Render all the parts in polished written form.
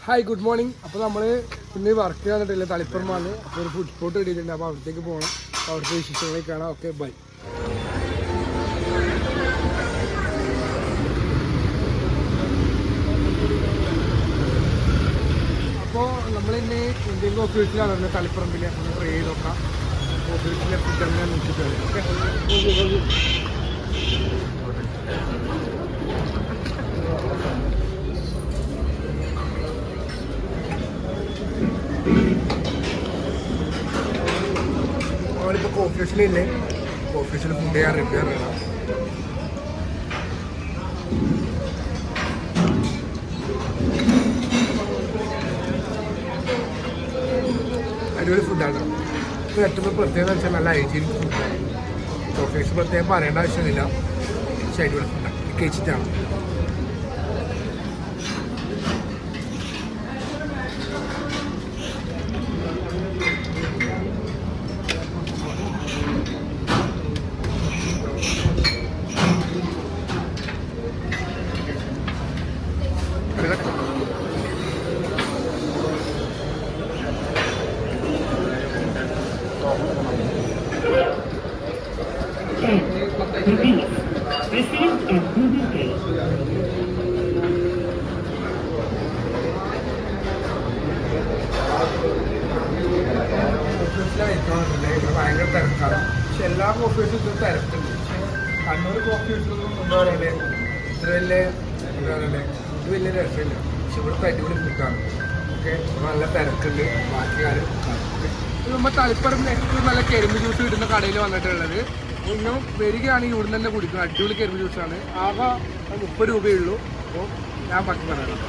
Hi good morning. അപ്പോൾ നമ്മൾ ഇന്ന് വർക്ക് വന്നിട്ടില്ല, തളിപ്പുറമാണ്. അപ്പോൾ ഒരു ഫുഡ് സ്പോട്ട് കിട്ടിയിട്ടുണ്ട്. അപ്പോൾ അവിടത്തേക്ക് പോകണം. അപ്പോൾ അവിടുത്തെ വിശേഷങ്ങളൊക്കെ കാണാം. Okay, bye. അപ്പോൾ നമ്മളിന്ന് ഇന്ത്യൻ ഓഫീസിലാണ് വരുന്നത്, തളിപ്പറമ്പിൽ. അപ്പോൾ ട്രൈ ചെയ്ത് നോക്കാം. ഓഫീസിലെ ഫുഡ് തന്നെ നോക്കിയിട്ട് വരും. ഓക്കെ, അവരിപ്പോൾ കോഫി ഹൗസിലില്ലേ, കോഫി ഹൗസിൽ ഫുഡ് ചെയ്യാൻ റിപ്പയർ ചെയ്യണം. അടിപൊളി ഫുഡാണ്. ഇപ്പോൾ ഏറ്റവും പ്രത്യേകത വെച്ചാൽ നല്ല ഹൈജീനിക് ഫുഡാണ്. കോഫി ഹൗസ് പ്രത്യേകം പറയേണ്ട ആവശ്യമില്ല. പക്ഷേ അടിപൊളി ഫുഡാണ്, കഴിച്ചിട്ടാണ്. ഭയങ്കര തിരക്കാണ്. പക്ഷെ എല്ലാ കോഫി ഹൗസും ഇത്ര തിരക്കുണ്ട്. കണ്ണൂർ കോഫി ഹൗസൊന്നും എന്താ പറയണ്ടേ, ഇത്ര വലിയ എന്താ പറയണ്ടേ, ഇത് വലിയ രസമില്ല. പക്ഷെ ഇവിടുത്തെ അടിപൊളി ഫുഡാണ്. ഓക്കെ, നല്ല തിരക്കുണ്ട്. ബാക്കി കാര്യം നമ്മൾ തളിപ്പറമ്പിൽ ഏറ്റവും നല്ല കരിമ്പ് ജ്യൂസ് കിട്ടുന്ന കടയിൽ വന്നിട്ടുള്ളത്. ഇന്നും വരികയാണെങ്കിൽ ഇവിടുന്ന് തന്നെ കുടിക്കും. അടിപൊളി കരിമ്പ് ജ്യൂസാണ്. ആകെ 30 രൂപയേ ഉള്ളൂ. അപ്പോൾ ഞാൻ ബാക്കി പറയാം.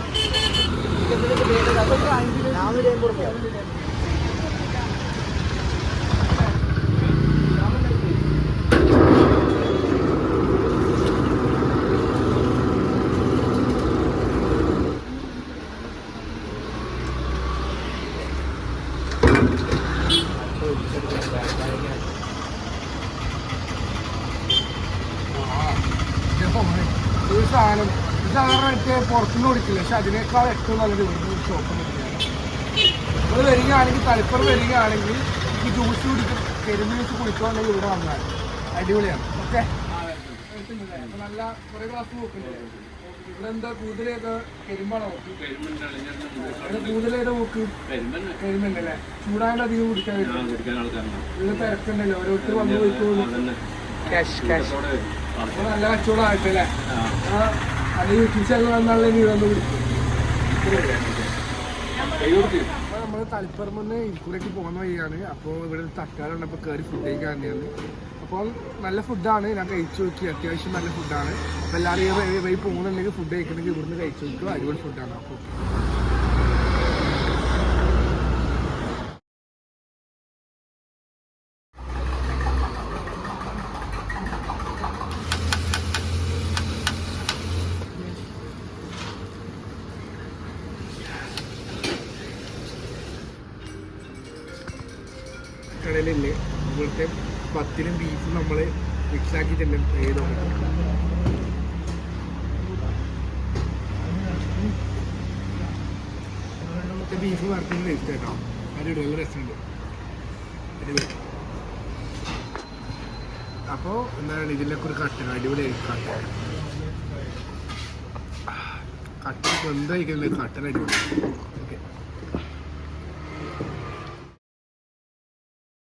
ഒരു സാധനം സാധാരണ പുറത്തുനിന്ന് കുടിക്കില്ല, പക്ഷെ അതിനേക്കാൾ ഏറ്റവും നല്ലത് ഇവിടുന്ന് ഷോപ്പ് കിട്ടുകയാണ്. നമ്മൾ വരികയാണെങ്കിൽ തളിപ്പുറം വരികയാണെങ്കിൽ ഈ ജ്യൂസ് കുടിക്കും, കരിമ്പ് ജ്യൂസ് കുടിക്കുകയാണെങ്കിൽ ഇവിടെ വന്നാൽ അടിപൊളിയാണ്. ഓക്കെ, നല്ല കുറേ ഗ്ലാസ് നോക്കുന്നുണ്ട്. ഇവിടെ എന്താ കൂടുതലേത് കരിമ്പാണോ? കൂടുതലേത് നോക്ക് കരിമ്പല്ലേ? ചൂടായാലും അധികം കുടിക്കാൻ പറ്റും. ഇവിടെ തിരക്കുണ്ടല്ലോ, ഓരോരുത്തർ വന്ന് പോയിക്കോളൂ. ക്യാഷ് അപ്പോൾ നല്ല കച്ചവടം ആയിട്ടല്ലേ? അത് യൂട്യൂബ് ചാനൽ വന്നാലേ നീ വന്ന് കുടിക്കും. അപ്പോൾ നമ്മൾ തളിപ്പറമ്പ് ഇരിക്കൂരേക്ക് പോകുന്ന വഴിയാണ്. അപ്പോൾ ഇവിടെ തക്കാളുണ്ട്. അപ്പോൾ കയറി ഫുഡ് കഴിക്കാൻ തന്നെയാണ്. അപ്പോൾ നല്ല ഫുഡാണ്, ഞാൻ കഴിച്ചു നോക്കി. അത്യാവശ്യം നല്ല ഫുഡാണ്. അപ്പോൾ എല്ലാവരും വഴി പോകുന്നുണ്ടെങ്കിൽ ഫുഡ് കഴിക്കണമെങ്കിൽ ഇവിടുന്ന് കഴിച്ചു നോക്കുക. അടിപൊളി ഫുഡാണ്. അപ്പോൾ കടലില്ലേ, ഇവിടുത്തെ പത്തിനും ബീഫും നമ്മൾ മിക്സാക്കിയിട്ടുണ്ട്. ഏതോ ബീഫ് വറുത്തിന് ടേസ്റ്റ് കേട്ടോ, അടിപൊളി, നല്ല രസമുണ്ട്, അടിപൊളി. അപ്പോൾ എന്താണ് ഇതിലൊക്കെ ഒരു കട്ടൻ, അടിപൊളി കട്ടൻ ബന്ധം കഴിക്കുന്നത്, കട്ടൻ അടിപൊളി. ഓക്കെ.